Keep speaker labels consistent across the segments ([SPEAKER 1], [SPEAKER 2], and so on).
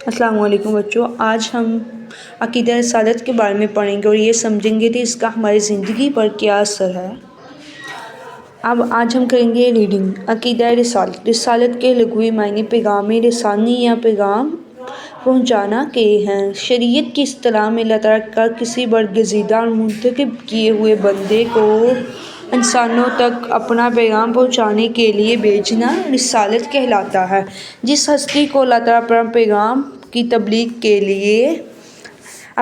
[SPEAKER 1] السلام علیکم بچوں، آج ہم عقیدہ رسالت کے بارے میں پڑھیں گے اور یہ سمجھیں گے کہ اس کا ہماری زندگی پر کیا اثر ہے۔ آج ہم کریں گے ریڈنگ۔ عقیدہ رسالت۔ رسالت کے لغوی معنی پیغام رسانی یا پیغام پہنچانا کے ہیں۔ شریعت کی اصطلاح میں اللہ تعالیٰ کا کسی برگزیدہ اور منتخب کیے ہوئے بندے کو انسانوں تک اپنا پیغام پہنچانے کے لیے بھیجنا رسالت کہلاتا ہے۔ جس ہستی کو اللہ تعالیٰ اپنا پیغام کی تبلیغ کے لیے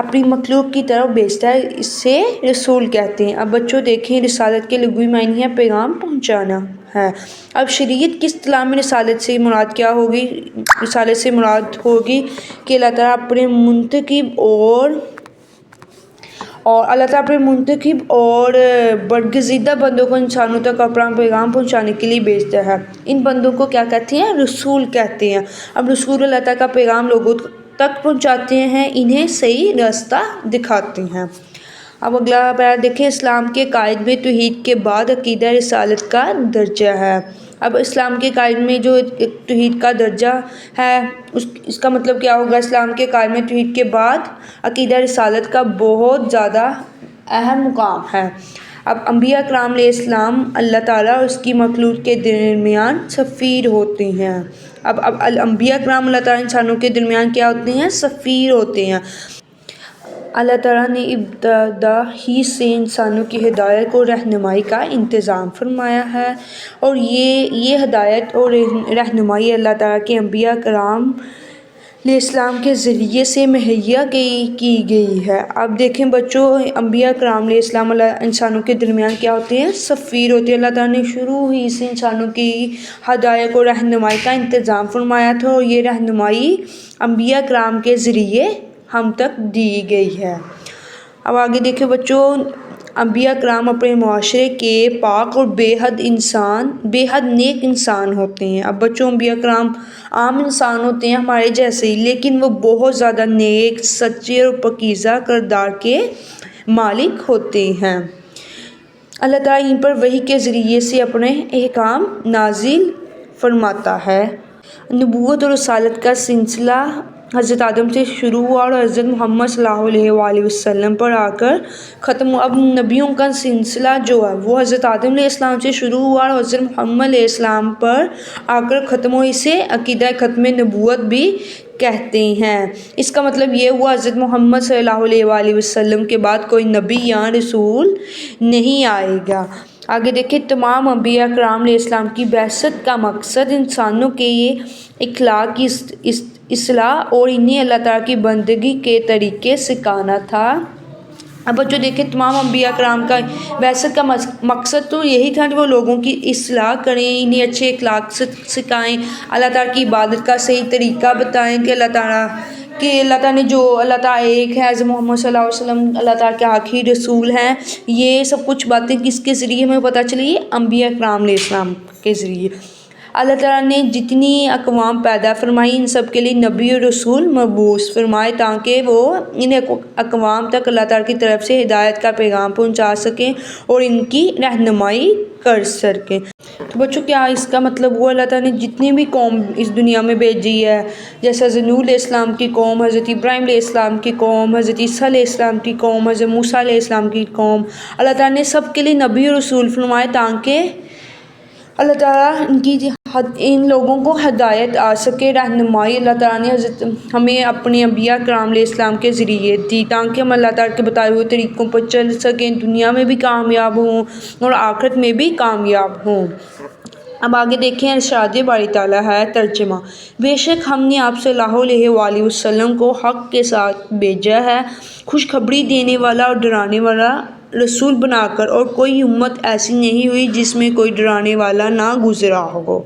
[SPEAKER 1] اپنی مخلوق کی طرف بھیجتا ہے اسے رسول کہتے ہیں۔ اب بچوں دیکھیں، رسالت کے لغوی معنی ہے پیغام پہنچانا ہے۔ اب شریعت کی اصطلاح میں رسالت سے مراد کیا ہوگی؟ رسالت سے مراد ہوگی کہ اللہ تعالیٰ اپنے منتخب اور برگزیدہ بندوں کو انسانوں تک اپنا پیغام پہنچانے کے لیے بھیجتا ہے۔ ان بندوں کو کیا کہتے ہیں؟ رسول کہتے ہیں۔ اب رسول اللہ تعالیٰ کا پیغام لوگوں تک پہنچاتے ہیں، انہیں صحیح راستہ دکھاتے ہیں۔ اب اگلا پیرا دیکھیں، اسلام کے قائد میں توحید کے بعد عقیدہ رسالت کا درجہ ہے۔ اب اسلام کے قائد میں جو توحید کا درجہ ہے، اس کا مطلب کیا ہوگا؟ اسلام کے قائد میں توحید کے بعد عقیدہ رسالت کا بہت زیادہ اہم مقام ہے۔ اب انبیاء کرام علیہ السلام اللہ تعالیٰ اور اس کی مخلوق کے درمیان سفیر ہوتے ہیں۔ اب انبیاء کرام اللہ تعالیٰ انسانوں کے درمیان کیا ہوتے ہیں؟ سفیر ہوتے ہیں۔ اللہ تعالیٰ نے ابتدا ہی سے انسانوں کی ہدایت اور رہنمائی کا انتظام فرمایا ہے، اور یہ ہدایت اور رہنمائی اللہ تعالیٰ کے انبیاء کرام علیہ السلام کے ذریعے سے مہیا کی گئی ہے۔ اب دیکھیں بچوں، انبیاء کرام علیہ السلام انسانوں کے درمیان کیا ہوتے ہیں؟ سفیر ہوتے ہیں۔ اللہ تعالیٰ نے شروع ہی سے انسانوں کی ہدایت اور رہنمائی کا انتظام فرمایا تھا، اور یہ رہنمائی انبیاء کرام کے ذریعے ہم تک دی گئی ہے۔ اب آگے دیکھیں بچوں، انبیاء کرام اپنے معاشرے کے پاک اور بے حد نیک انسان ہوتے ہیں۔ اب بچوں، انبیاء کرام عام انسان ہوتے ہیں ہمارے جیسے ہی، لیکن وہ بہت زیادہ نیک، سچے اور پاکیزہ کردار کے مالک ہوتے ہیں۔ اللہ تعالیٰ ان پر وحی کے ذریعے سے اپنے احکام نازل فرماتا ہے۔ نبوت اور رسالت کا سلسلہ حضرت آدم سے شروع ہوا اور حضرت محمد صلی اللہ علیہ وآلہ وسلم پر آ کر ختم ہوا۔ اب نبیوں کا سلسلہ جو ہے وہ حضرت آدم علیہ السلام سے شروع ہوا اور حضرت محمد علیہ السلام پر آ کر ختم ہوا۔ اسے عقیدہ ختم نبوت بھی کہتے ہیں۔ اس کا مطلب یہ ہوا حضرت محمد صلی اللہ علیہ وآلہ وسلم کے بعد کوئی نبی یا رسول نہیں آئے گا۔ آگے دیکھیں، تمام انبیاء کرام علیہ السلام کی بعثت کا مقصد انسانوں کے اخلاق کی اصلاح اور انہیں اللہ تعالیٰ کی بندگی کے طریقے سکھانا تھا۔ اب بچوں دیکھیں، تمام انبیاء کرام کا بعثت کا مقصد تو یہی تھا کہ وہ لوگوں کی اصلاح کریں، انہیں اچھے اخلاق سکھائیں، اللہ تعالیٰ کی عبادت کا صحیح طریقہ بتائیں کہ اللہ تعالیٰ نے جو اللہ تعالیٰ ایک ہے، حضرت محمد صلی اللہ علیہ وسلم اللہ تعالیٰ کے آخری رسول ہیں۔ یہ سب کچھ باتیں کس کے ذریعے ہمیں پتہ چلی؟ انبیاء کرام علیہ السلام کے ذریعے۔ اللہ تعالیٰ نے جتنی اقوام پیدا فرمائی، ان سب کے لیے نبی اور رسول مبعوث فرمائے تاکہ وہ ان اقوام تک اللہ تعالیٰ کی طرف سے ہدایت کا پیغام پہنچا سکیں اور ان کی رہنمائی کر سکیں۔ تو بچوں، کیا اس کا مطلب ہوا اللہ تعالیٰ نے جتنی بھی قوم اس دنیا میں بھیجی ہے، جیسے حضرت نوح علیہ السلام کی قوم، حضرت ابراہیم علیہ السلام کی قوم، حضرت عیسیٰ علیہ السلام کی قوم، حضرت موسیٰ علیہ السلام کی قوم، اللہ تعالیٰ نے سب کے لیے نبی اور رسول فرمائے تاکہ اللہ تعالیٰ ان لوگوں کو ہدایت آ سکے، رہنمائی اللہ تعالیٰ نے ہمیں اپنے انبیاء کرام علیہ السلام کے ذریعے دی تاکہ ہم اللہ تعالیٰ کے بتائے ہوئے طریقوں پر چل سکیں، دنیا میں بھی کامیاب ہوں اور آخرت میں بھی کامیاب ہوں۔ اب آگے دیکھیں، ارشاد باری تعالیٰ ہے ترجمہ۔ بے شک ہم نے آپ صلی اللہ علیہ وآلہ وسلم کو حق کے ساتھ بھیجا ہے، خوشخبری دینے والا اور ڈرانے والا رسول بنا کر، اور کوئی امت ایسی نہیں ہوئی جس میں کوئی ڈرانے والا نہ گزرا ہو۔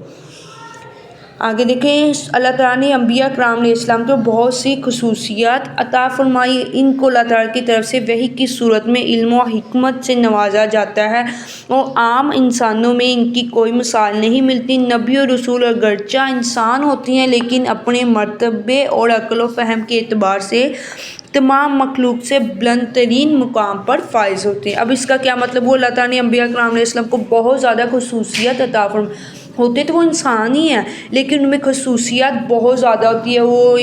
[SPEAKER 1] آگے دیکھیں، اللہ تعالیٰ نے انبیاء کرام علیہ السلام کو بہت سی خصوصیات عطا فرمائی۔ ان کو اللہ تعالیٰ کی طرف سے وحی کی صورت میں علم و حکمت سے نوازا جاتا ہے، اور عام انسانوں میں ان کی کوئی مثال نہیں ملتی۔ نبی اور رسول اگرچہ انسان ہوتے ہیں، لیکن اپنے مرتبے اور عقل و فہم کے اعتبار سے تمام مخلوق سے بلند ترین مقام پر فائز ہوتے ہیں۔ اب اس کا کیا مطلب ہوا؟ اللہ تعالیٰ نے انبیاء کرام علیہ السلام کو بہت زیادہ خصوصیت عطا فرمائی۔ ہوتے تو وہ انسان ہی ہیں، لیکن ان میں خصوصیات بہت زیادہ ہوتی ہے. وہ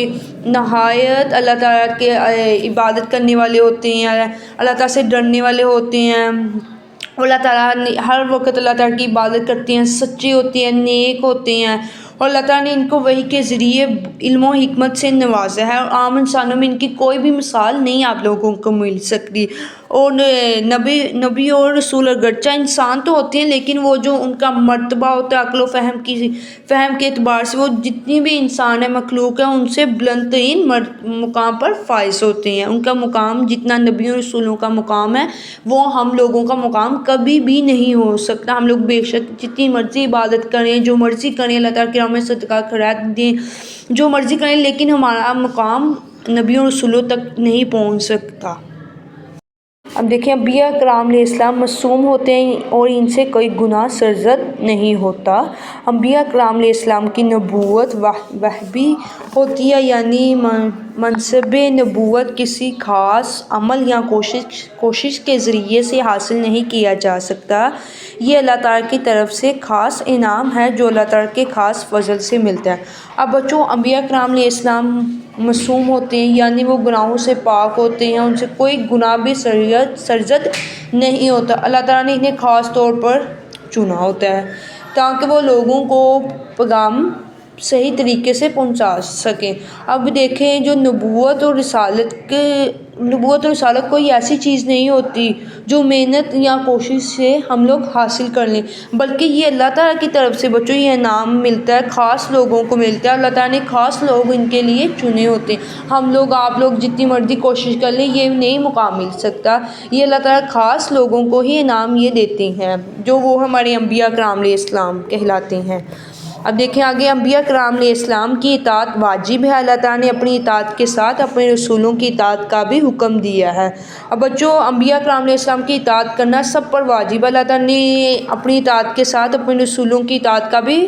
[SPEAKER 1] نہایت اللہ تعالیٰ کے عبادت کرنے والے ہوتے ہیں، اللہ تعالیٰ سے ڈرنے والے ہوتے ہیں. اللہ تعالیٰ نے ہر وقت اللہ تعالیٰ کی عبادت کرتے ہیں، سچے ہوتے ہیں، نیک ہوتے ہیں. اور اللہ تعالیٰ نے ان کو وحی کے ذریعے علم و حکمت سے نوازا ہے، اور عام انسانوں میں ان کی کوئی بھی مثال نہیں آپ لوگوں کو مل سکتی. اور نبی اور رسول اگرچہ انسان تو ہوتے ہیں، لیکن وہ جو ان کا مرتبہ ہوتا ہے عقل و فہم کے اعتبار سے، وہ جتنی بھی انسان ہے، مخلوق ہے، ان سے بلند ترین مقام پر فائز ہوتے ہیں. ان کا مقام جتنا نبیوں اور رسولوں کا مقام ہے، وہ ہم لوگوں کا مقام کبھی بھی نہیں ہو سکتا. ہم لوگ بے شک جتنی مرضی عبادت کریں، جو مرضی کریں، اللہ تعالیٰ کے راہ میں صدقہ خیرات دیں، جو مرضی کریں، لیکن ہمارا مقام نبیوں اور رسولوں تک نہیں پہنچ سکتا. اب دیکھیں، انبیاء کرام علیہ السلام معصوم ہوتے ہیں اور ان سے کوئی گناہ سرزد نہیں ہوتا. انبیاء کرام علیہ السلام کی نبوت وحی ہوتی ہے، یعنی منصب نبوت کسی خاص عمل یا کوشش کے ذریعے سے حاصل نہیں کیا جا سکتا. یہ اللہ تعالیٰ کی طرف سے خاص انعام ہے جو اللہ تعالیٰ کے خاص فضل سے ملتا ہے. اب بچوں، انبیاء کرام علیہ السلام معصوم ہوتے ہیں، یعنی وہ گناہوں سے پاک ہوتے ہیں، ان سے کوئی گناہ بھی سرزد نہیں ہوتا. اللہ تعالیٰ نے انہیں خاص طور پر چنا ہوتا ہے تاکہ وہ لوگوں کو پیغام صحیح طریقے سے پہنچا سکیں. اب دیکھیں، جو نبوت اور رسالت کوئی ایسی چیز نہیں ہوتی جو محنت یا کوشش سے ہم لوگ حاصل کر لیں، بلکہ یہ اللہ تعالیٰ کی طرف سے بچوں یہ انعام ملتا ہے، خاص لوگوں کو ملتا ہے. اللہ تعالیٰ نے خاص لوگ ان کے لیے چنے ہوتے ہیں. ہم لوگ، آپ لوگ جتنی مرضی کوشش کر لیں، یہ نہیں مقام مل سکتا. یہ اللہ تعالیٰ خاص لوگوں کو ہی انعام یہ دیتے ہیں، جو وہ ہمارے انبیاء کرام علیہ السلام کہلاتے ہیں. اب دیکھیں آگے، انبیاء کرام علیہ السلام کی اطاعت واجب ہے. اللہ تعالیٰ نے اپنی اطاعت کے ساتھ اپنے رسولوں کی اطاعت کا بھی حکم دیا ہے. اب بچوں، انبیاء کرام علیہ السلام کی اطاعت کرنا سب پر واجب ہے. اللہ تعالیٰ نے اپنی اطاعت کے ساتھ اپنے رسولوں کی اطاعت کا بھی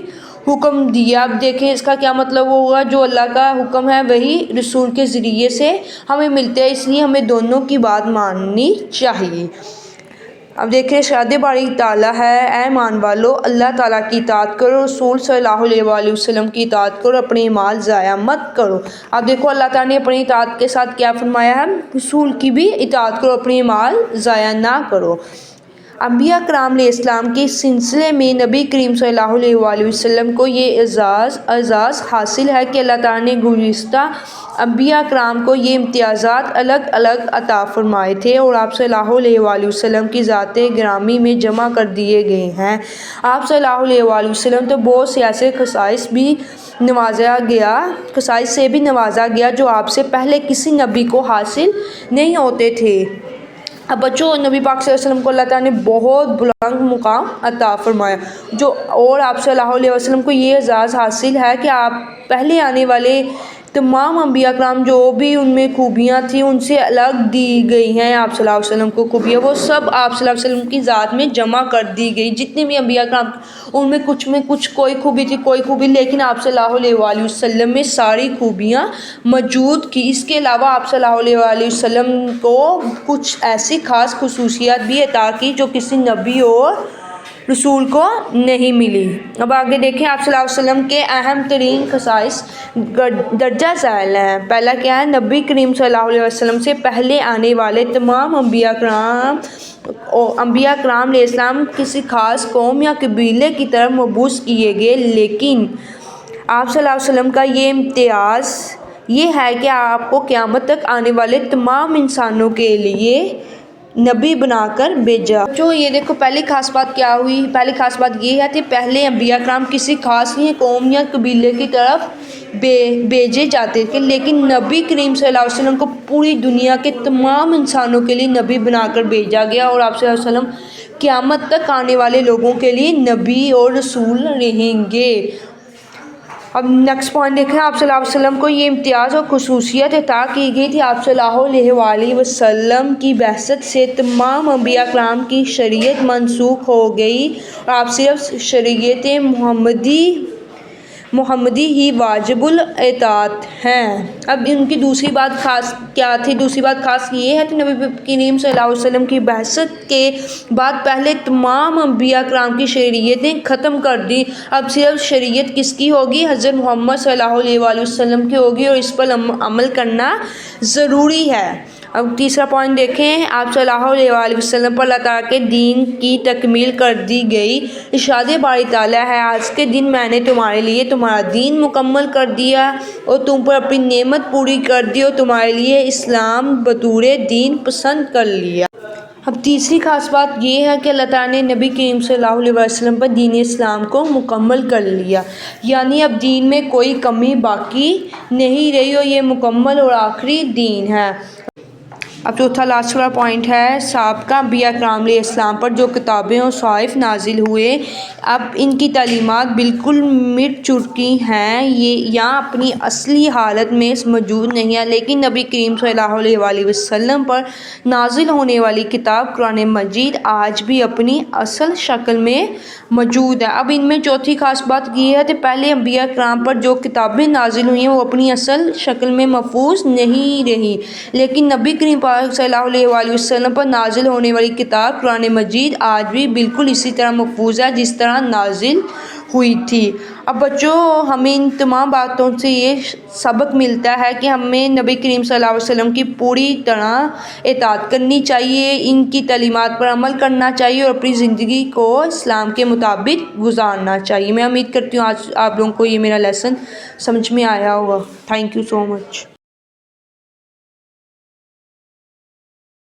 [SPEAKER 1] حکم دیا. اب دیکھیں اس کا کیا مطلب ہوگا، جو اللہ کا حکم ہے وہی رسول کے ذریعے سے ہمیں ملتے ہیں، اس لیے ہمیں دونوں کی بات ماننی چاہیے. اب دیکھیں، ارشاد باری تعالیٰ ہے، اے ایمان والو، اللہ تعالیٰ کی اطاعت کرو، رسول صلی اللہ علیہ وآلہ وسلم کی اطاعت کرو، اپنے مال ضائع مت کرو. اب دیکھو، اللہ تعالیٰ نے اپنی اطاعت کے ساتھ کیا فرمایا ہے، رسول کی بھی اطاعت کرو، اپنے مال ضائع نہ کرو. انبیاء کرام علیہ السلام کے سلسلے میں نبی کریم صلی اللہ علیہ وآلہ وسلم کو یہ اعزاز حاصل ہے کہ اللہ تعالیٰ نے گزشتہ انبیاء کرام کو یہ امتیازات الگ الگ عطا فرمائے تھے اور آپ صلی اللہ علیہ وآلہ وسلم کی ذات گرامی میں جمع کر دیے گئے ہیں. آپ صلی اللہ علیہ وآلہ وسلم تو بہت سے ایسے خصائص سے بھی نوازا گیا جو آپ سے پہلے کسی نبی کو حاصل نہیں ہوتے تھے. اب بچوں، نبی پاک صلی اللہ علیہ وسلم کو اللہ تعالیٰ نے بہت بلند مقام عطا فرمایا، اور آپ صلی اللہ علیہ وسلم کو یہ اعزاز حاصل ہے کہ آپ پہلے آنے والے تمام انبیاء کرام جو بھی ان میں خوبیاں تھیں ان سے الگ دی گئی ہیں. آپ صلی اللہ علیہ وسلم کو خوبیاں وہ سب آپ صلی اللہ علیہ وسلم کی ذات میں جمع کر دی گئی. جتنے بھی انبیاء کرام ان میں کچھ کوئی خوبی تھی، کوئی خوبی، لیکن آپ صلی اللہ علیہ وآلہ وسلم میں ساری خوبیاں موجود کی. اس کے علاوہ آپ صلی اللہ علیہ وآلہ وسلم کو کچھ ایسی خاص خصوصیات بھی عطا کی جو کسی نبی اور رسول کو نہیں ملی. اب آگے دیکھیں، آپ صلی اللہ علیہ وسلم کے اہم ترین خصائص درجہ ذیل ہیں. پہلا کیا ہے، نبی کریم صلی اللہ علیہ وسلم سے پہلے آنے والے تمام انبیاء کرام علیہ السلام کسی خاص قوم یا قبیلے کی طرف مبعوث کیے گئے، لیکن آپ صلی اللہ علیہ وسلم کا یہ امتیاز یہ ہے کہ آپ کو قیامت تک آنے والے تمام انسانوں کے لیے نبی بنا کر بھیجا. جو یہ دیکھو، پہلی خاص بات کیا ہوئی، پہلی خاص بات یہ ہے کہ پہلے انبیاء کرام کسی خاص ہی قوم یا قبیلے کی طرف بھیجے جاتے تھے، لیکن نبی کریم صلی اللہ علیہ وسلم کو پوری دنیا کے تمام انسانوں کے لیے نبی بنا کر بھیجا گیا، اور آپ صلی اللہ علیہ وسلم قیامت تک آنے والے لوگوں کے لیے نبی اور رسول رہیں گے. اب نیکسٹ پوائنٹ دیکھیں، آپ صلی اللہ علیہ وسلم کو یہ امتیاز اور خصوصیت عطا کی گئی تھی. آپ صلی اللہ علیہ وآلہ وسلم کی بعثت سے تمام انبیاء کرام کی شریعت منسوخ ہو گئی اور آپ صرف شریعت محمدی محمدی ہی واجب الاطاعت ہیں۔ اب ان کی دوسری بات خاص کیا تھی؟ دوسری بات خاص یہ ہے کہ نبی کریم صلی اللہ علیہ وسلم کی بعثت کے بعد پہلے تمام انبیاء کرام کی شریعتیں ختم کر دی، اب صرف شریعت کس کی ہوگی؟ حضرت محمد صلی اللہ علیہ وآلہ وسلم کی ہوگی، اور اس پر عمل کرنا ضروری ہے۔ اب تیسرا پوائنٹ دیکھیں، آپ صلی اللہ علیہ وآلہ وسلم پر اللہ تعالیٰ کے دین کی تکمیل کر دی گئی۔ ارشاد باری تعالیٰ ہے، آج کے دن میں نے تمہارے لیے تمہارا دین مکمل کر دیا اور تم پر اپنی نعمت پوری کر دی اور تمہارے لیے اسلام بطور دین پسند کر لیا۔ اب تیسری خاص بات یہ ہے کہ اللہ تعالیٰ نے نبی کریم صلی اللہ علیہ وسلم پر دین اسلام کو مکمل کر لیا، یعنی اب دین میں کوئی کمی باقی نہیں رہی اور یہ مکمل اور آخری دین ہے۔ اب چوتھا لاسٹ والا پوائنٹ ہے، سابقہ انبیاء کرام علیہ السلام پر جو کتابیں اور صحائف نازل ہوئے، اب ان کی تعلیمات بالکل مٹ چکی ہیں یا اپنی اصلی حالت میں موجود نہیں ہیں، لیکن نبی کریم صلی اللہ علیہ وآلہ وسلم پر نازل ہونے والی کتاب قرآن مجید آج بھی اپنی اصل شکل میں موجود ہے۔ اب ان میں چوتھی خاص بات یہ ہے کہ پہلے انبیاء کرام پر جو کتابیں نازل ہوئی ہیں وہ اپنی اصل شکل میں محفوظ نہیں رہی، لیکن نبی کریم صلی اللہ علیہ وآلہ وسلم پر نازل ہونے والی کتاب قرآن مجید آج بھی بالکل اسی طرح محفوظ ہے جس طرح نازل ہوئی تھی۔ اب بچوں، ہمیں ان تمام باتوں سے یہ سبق ملتا ہے کہ ہمیں نبی کریم صلی اللہ علیہ وسلم کی پوری طرح اطاعت کرنی چاہیے، ان کی تعلیمات پر عمل کرنا چاہیے اور اپنی زندگی کو اسلام کے مطابق گزارنا چاہیے۔ میں امید کرتی ہوں آج آپ لوگوں کو یہ میرا لیسن سمجھ میں آیا ہوگا۔ Thank you so much.